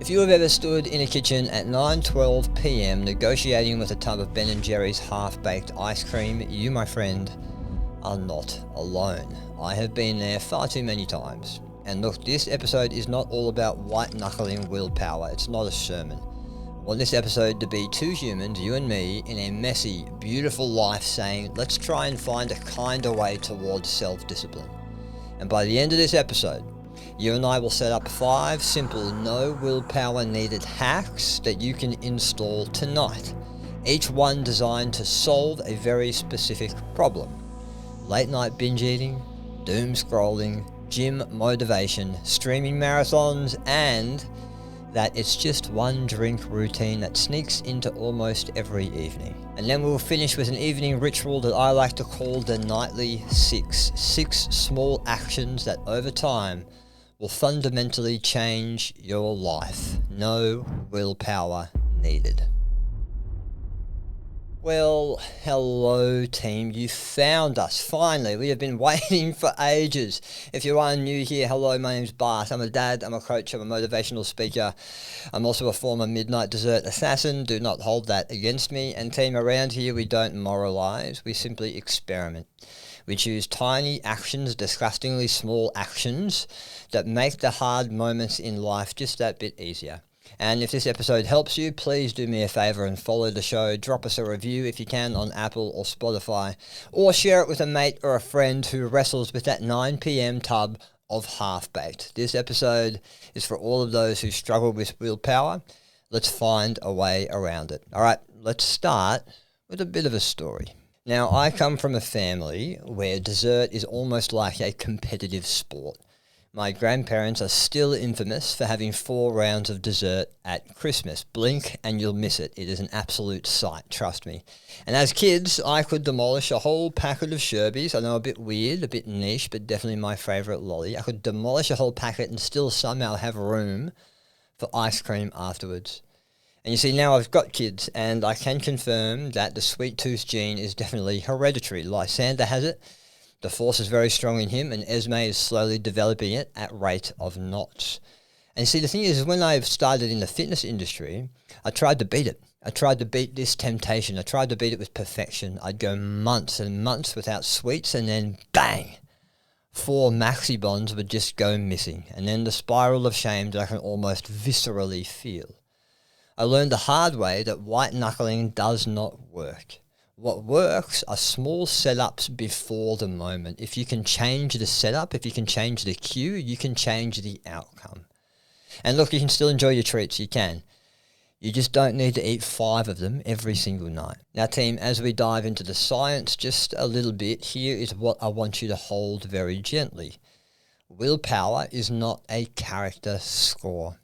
If you have ever stood in a kitchen at 9:12 p.m. negotiating with a tub of Ben & Jerry's half-baked ice cream, you, my friend, are not alone. I have been there far too many times. And look, this episode is not all about white-knuckling willpower. It's not a sermon. I want this episode to be two humans, you and me, in a messy, beautiful life saying, let's try and find a kinder way towards self-discipline. And by the end of this episode, you and I will set up 5 simple no willpower needed hacks that you can install tonight, each one designed to solve a very specific problem. Late night binge eating, doom scrolling, gym motivation, streaming marathons, and that it's just one drink routine that sneaks into almost every evening. And then we'll finish with an evening ritual that I like to call the nightly 6. 6 small actions that over time will fundamentally change your life. No willpower needed. Well, hello team, you found us, finally. We have been waiting for ages. If you are new here, hello, my name's Bart. I'm a dad, I'm a coach, I'm a motivational speaker. I'm also a former midnight dessert assassin. Do not hold that against me. And team, around here we don't moralize, we simply experiment. We choose tiny actions, disgustingly small actions, that make the hard moments in life just that bit easier. And if this episode helps you, please do me a favor and follow the show. Drop us a review if you can on Apple or Spotify, or share it with a mate or a friend who wrestles with that 9 p.m. tub of half-baked. This episode is for all of those who struggle with willpower. Let's find a way around it. All right, let's start with a bit of a story. Now, I come from a family where dessert is almost like a competitive sport. My grandparents are still infamous for having 4 rounds of dessert at Christmas. Blink and you'll miss it. It is an absolute sight, trust me. And as kids, I could demolish a whole packet of Sherbies. I know, a bit weird, a bit niche, but definitely my favourite lolly. I could demolish a whole packet and still somehow have room for ice cream afterwards. And you see, now I've got kids, and I can confirm that the sweet tooth gene is definitely hereditary. Lysander has it. The force is very strong in him, and Esme is slowly developing it at rate of knots. And you see, the thing is, when I started in the fitness industry, I tried to beat it. I tried to beat this temptation. I tried to beat it with perfection. I'd go months and months without sweets, and then bang! 4 maxi bonds would just go missing, and then the spiral of shame that I can almost viscerally feel. I learned the hard way that white-knuckling does not work. What works are small setups before the moment. If you can change the setup, if you can change the cue, you can change the outcome. And look, you can still enjoy your treats, you can. You just don't need to eat 5 of them every single night. Now team, as we dive into the science just a little bit, here is what I want you to hold very gently. Willpower is not a character score.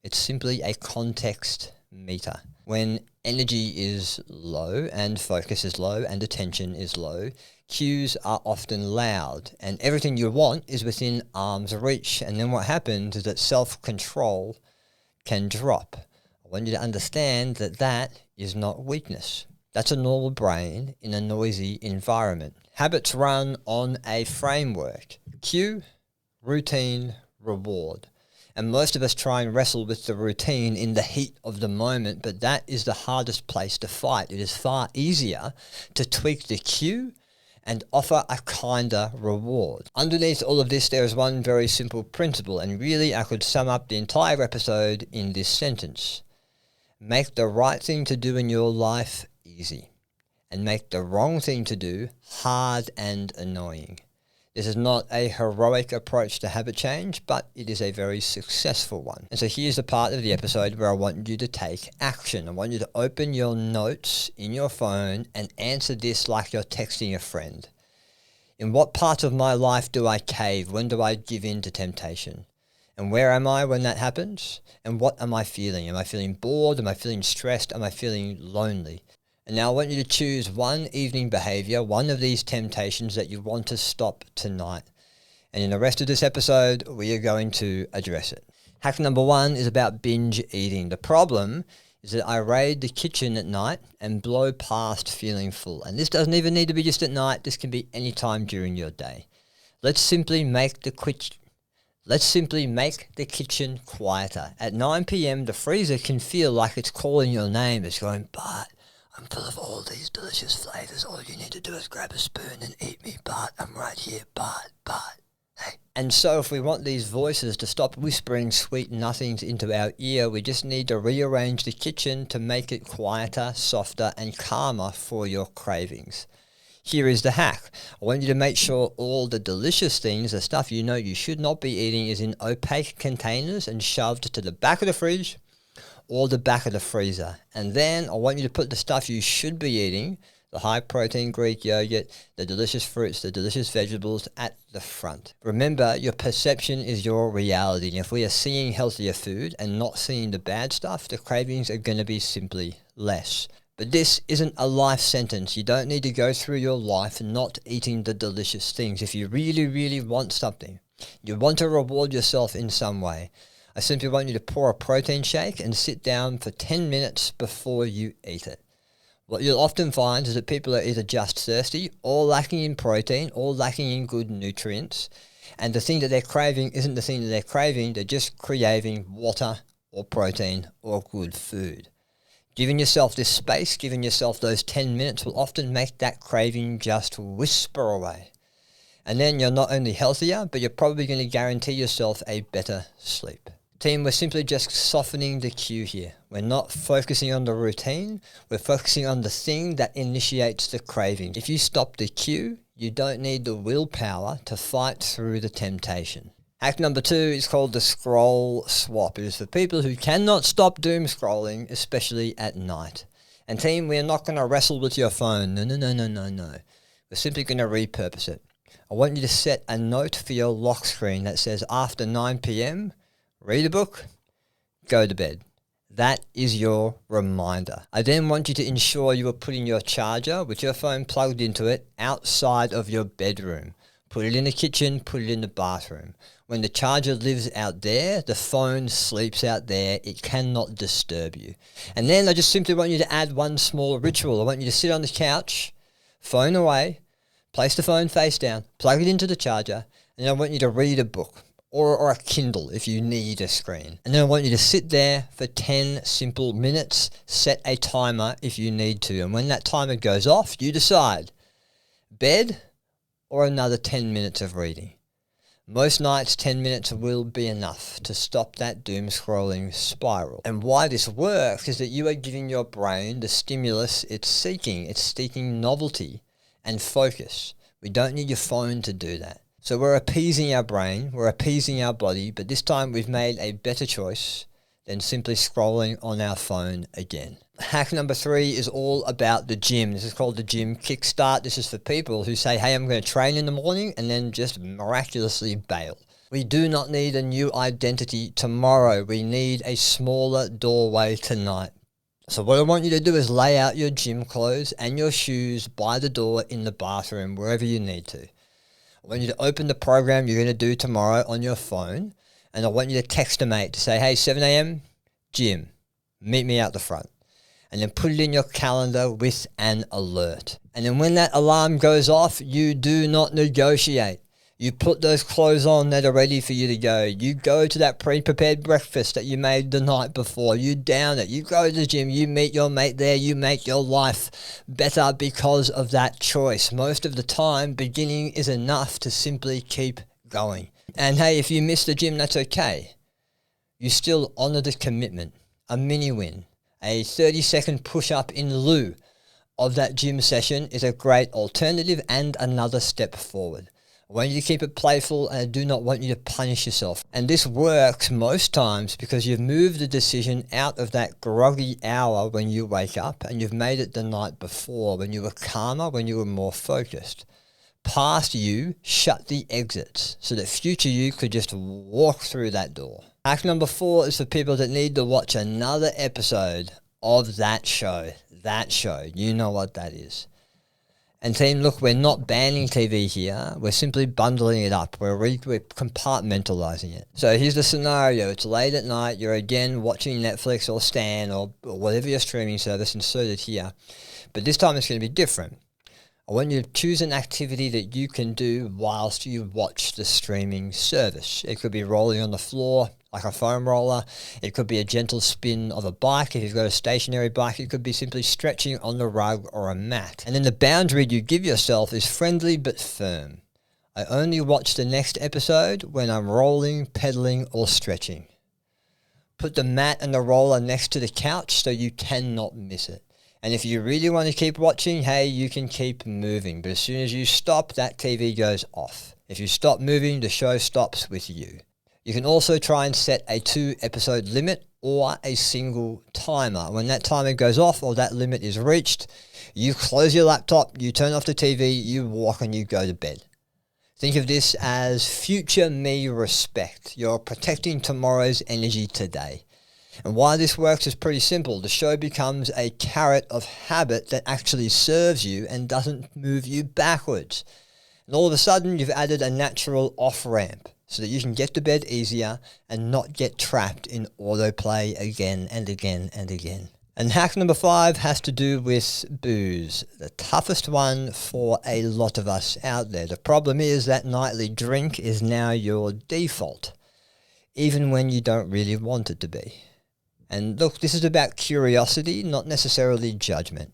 It's simply a context meter. When energy is low and focus is low and attention is low, cues are often loud and everything you want is within arm's reach. And then what happens is that self-control can drop. I want you to understand that that is not weakness. That's a normal brain in a noisy environment. Habits run on a framework: cue, routine, reward. And most of us try and wrestle with the routine in the heat of the moment, but that is the hardest place to fight. It is far easier to tweak the cue and offer a kinder reward. Underneath all of this, there is one very simple principle, and really I could sum up the entire episode in this sentence. Make the right thing to do in your life easy, and make the wrong thing to do hard and annoying. This is not a heroic approach to habit change, but it is a very successful one. And so here's the part of the episode where I want you to take action. I want you to open your notes in your phone and answer this like you're texting a friend. In what part of my life do I cave? When do I give in to temptation? And where am I when that happens? And what am I feeling? Am I feeling bored? Am I feeling stressed? Am I feeling lonely? And now I want you to choose one evening behavior, one of these temptations that you want to stop tonight. And in the rest of this episode, we are going to address it. Hack number 1 is about binge eating. The problem is that I raid the kitchen at night and blow past feeling full. And this doesn't even need to be just at night. This can be any time during your day. Let's simply make the Let's simply make the kitchen quieter. At 9 p.m, the freezer can feel like it's calling your name. It's going, Bart, I'm full of all these delicious flavors. All you need to do is grab a spoon and eat me, Bart. I'm right here, Bart, Bart. Hey. And so if we want these voices to stop whispering sweet nothings into our ear, we just need to rearrange the kitchen to make it quieter, softer, and calmer for your cravings. Here is the hack. I want you to make sure all the delicious things, the stuff you know you should not be eating, is in opaque containers and shoved to the back of the fridge or the back of the freezer. And then I want you to put the stuff you should be eating, the high-protein Greek yogurt, the delicious fruits, the delicious vegetables, at the front. Remember, your perception is your reality. And if we are seeing healthier food and not seeing the bad stuff, the cravings are going to be simply less. But this isn't a life sentence. You don't need to go through your life not eating the delicious things. If you really, really want something, you want to reward yourself in some way, I simply want you to pour a protein shake and sit down for 10 minutes before you eat it. What you'll often find is that people are either just thirsty or lacking in protein or lacking in good nutrients. And the thing that they're craving isn't the thing that they're craving. They're just craving water or protein or good food. Giving yourself this space, giving yourself those 10 minutes will often make that craving just whisper away. And then you're not only healthier, but you're probably going to guarantee yourself a better sleep. Team, we're simply just softening the cue here. We're not focusing on the routine. We're focusing on the thing that initiates the craving. If you stop the cue, you don't need the willpower to fight through the temptation. Hack number 2 is called the scroll swap. It is for people who cannot stop doom scrolling, especially at night. And team, we're not going to wrestle with your phone. No. We're simply going to repurpose it. I want you to set a note for your lock screen that says after 9 p.m, read a book, go to bed. That is your reminder. I then want you to ensure you are putting your charger with your phone plugged into it outside of your bedroom. Put it in the kitchen, put it in the bathroom. When the charger lives out there, the phone sleeps out there. It cannot disturb you. And then I just simply want you to add one small ritual. I want you to sit on the couch, phone away, place the phone face down, plug it into the charger, and I want you to read a book or a Kindle if you need a screen. And then I want you to sit there for 10 simple minutes, set a timer if you need to. And when that timer goes off, you decide bed or another 10 minutes of reading. Most nights, 10 minutes will be enough to stop that doom scrolling spiral. And why this works is that you are giving your brain the stimulus it's seeking. It's seeking novelty and focus. We don't need your phone to do that. So we're appeasing our brain, we're appeasing our body, but this time we've made a better choice than simply scrolling on our phone again. Hack number 3 is all about the gym. This is called the gym Kickstart. This is for people who say, hey, I'm going to train in the morning and then just miraculously bail. We do not need a new identity tomorrow. We need a smaller doorway tonight. So what I want you to do is lay out your gym clothes and your shoes by the door in the bathroom, wherever you need to. I want you to open the program you're going to do tomorrow on your phone, and I want you to text a mate to say, hey, 7 a.m, gym, meet me out the front. And then put it in your calendar with an alert. And then when that alarm goes off, you do not negotiate. You put those clothes on that are ready for you to go. You go to that pre-prepared breakfast that you made the night before. You down it. You go to the gym. You meet your mate there. You make your life better because of that choice. Most of the time, beginning is enough to simply keep going. And hey, if you miss the gym, that's okay. You still honor the commitment. A mini win. A 30-second push-up in lieu of that gym session is a great alternative and another step forward. I want you to keep it playful, and I do not want you to punish yourself. And this works most times because you've moved the decision out of that groggy hour when you wake up, and you've made it the night before when you were calmer, when you were more focused. Past you shut the exits so that future you could just walk through that door. Hack number 4 is for people that need to watch another episode of that show. That show, you know what that is. And team, look, we're not banning TV here. We're simply bundling it up. We're compartmentalizing it. So here's the scenario. It's late at night. You're again watching Netflix or Stan or whatever your streaming service inserted here. But this time it's going to be different. I want you to choose an activity that you can do whilst you watch the streaming service. It could be rolling on the floor like a foam roller. It could be a gentle spin of a bike. If you've got a stationary bike, it could be simply stretching on the rug or a mat. And then the boundary you give yourself is friendly but firm. I only watch the next episode when I'm rolling, pedaling, or stretching. Put the mat and the roller next to the couch so you cannot miss it. And if you really want to keep watching, hey, you can keep moving. But as soon as you stop, that TV goes off. If you stop moving, the show stops with you. You can also try and set a 2-episode limit or a single timer. When that timer goes off or that limit is reached, you close your laptop, you turn off the TV, you walk and you go to bed. Think of this as future me respect. You're protecting tomorrow's energy today. And why this works is pretty simple. The show becomes a carrot of habit that actually serves you and doesn't move you backwards. And all of a sudden, you've added a natural off-ramp so that you can get to bed easier and not get trapped in autoplay again and again and again. And hack number 5 has to do with booze, the toughest one for a lot of us out there. The problem is that nightly drink is now your default, even when you don't really want it to be. And look, this is about curiosity, not necessarily judgment.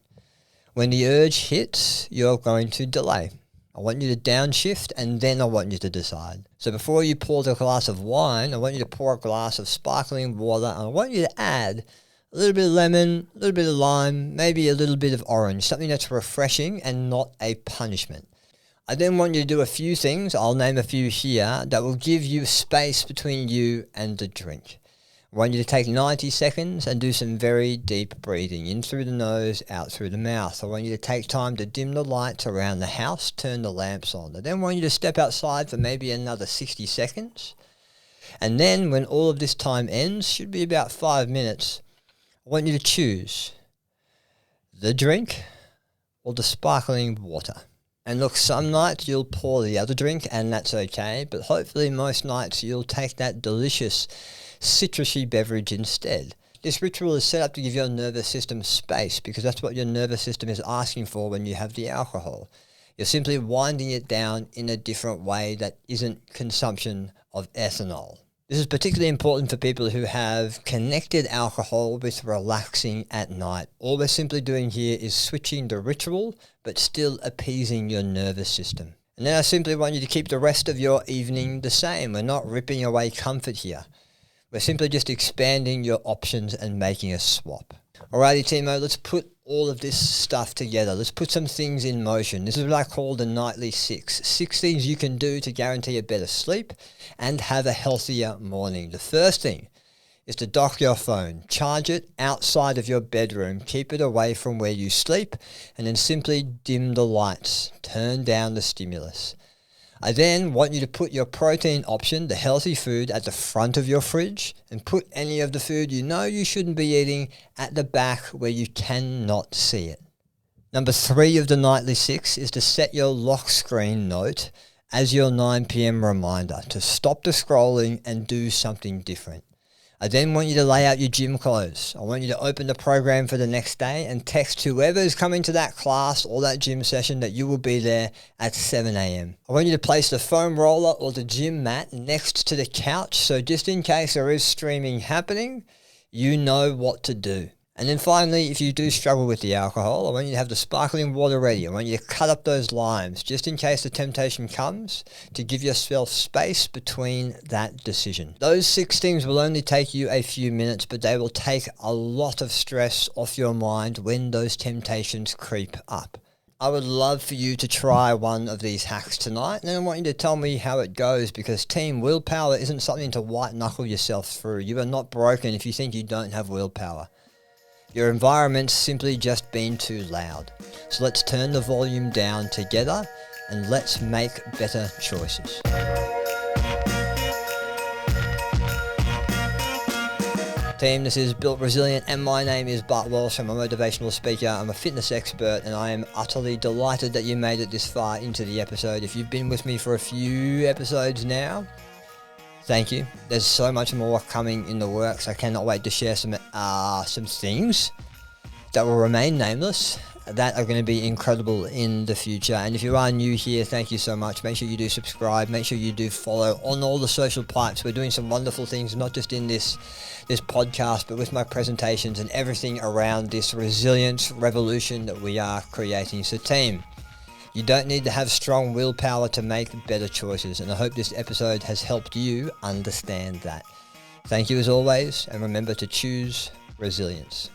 When the urge hits, you're going to delay. I want you to downshift and then I want you to decide. So before you pour the glass of wine, I want you to pour a glass of sparkling water and I want you to add a little bit of lemon, a little bit of lime, maybe a little bit of orange, something that's refreshing and not a punishment. I then want you to do a few things, I'll name a few here, that will give you space between you and the drink. I want you to take 90 seconds and do some very deep breathing, in through the nose, out through the mouth. I want you to take time to dim the lights around the house, turn the lamps on. I then want you to step outside for maybe another 60 seconds. And then when all of this time ends, should be about 5 minutes, I want you to choose the drink or the sparkling water. And look, some nights you'll pour the other drink and that's okay, but hopefully most nights you'll take that delicious citrusy beverage instead. This ritual is set up to give your nervous system space because that's what your nervous system is asking for when you have the alcohol. You're simply winding it down in a different way that isn't consumption of ethanol. This is particularly important for people who have connected alcohol with relaxing at night. All we're simply doing here is switching the ritual, but still appeasing your nervous system. And then I simply want you to keep the rest of your evening the same. We're not ripping away comfort here. We're simply just expanding your options and making a swap. Alrighty, Timo, let's put all of this stuff together. Let's put some things in motion. This is what I call the nightly 6. 6 things you can do to guarantee a better sleep and have a healthier morning. The first thing is to dock your phone. Charge it outside of your bedroom. Keep it away from where you sleep and then simply dim the lights. Turn down the stimulus. I then want you to put your protein option, the healthy food, at the front of your fridge and put any of the food you know you shouldn't be eating at the back where you cannot see it. Number 3 of the nightly 6 is to set your lock screen note as your 9 p.m. reminder to stop the scrolling and do something different. I then want you to lay out your gym clothes. I want you to open the program for the next day and text whoever is coming to that class or that gym session that you will be there at 7 a.m. I want you to place the foam roller or the gym mat next to the couch so just in case there is streaming happening, you know what to do. And then finally, if you do struggle with the alcohol, I want you to have the sparkling water ready. I want you to cut up those limes just in case the temptation comes to give yourself space between that decision. Those 6 things will only take you a few minutes, but they will take a lot of stress off your mind when those temptations creep up. I would love for you to try one of these hacks tonight, and I want you to tell me how it goes because team willpower isn't something to white-knuckle yourself through. You are not broken if you think you don't have willpower. Your environment's simply just been too loud. So let's turn the volume down together and let's make better choices. Team, this is Built Resilient and my name is Bart Walsh. I'm a motivational speaker, I'm a fitness expert, and I am utterly delighted that you made it this far into the episode. If you've been with me for a few episodes now, thank you. There's so much more coming in the works. I cannot wait to share some things that will remain nameless that are going to be incredible in the future. And if you are new here, thank you so much. Make sure you do subscribe. Make sure you do follow on all the social pipes. We're doing some wonderful things, not just in this podcast, but with my presentations and everything around this resilience revolution that we are creating. So team, you don't need to have strong willpower to make better choices. And I hope this episode has helped you understand that. Thank you as always. And remember to choose resilience.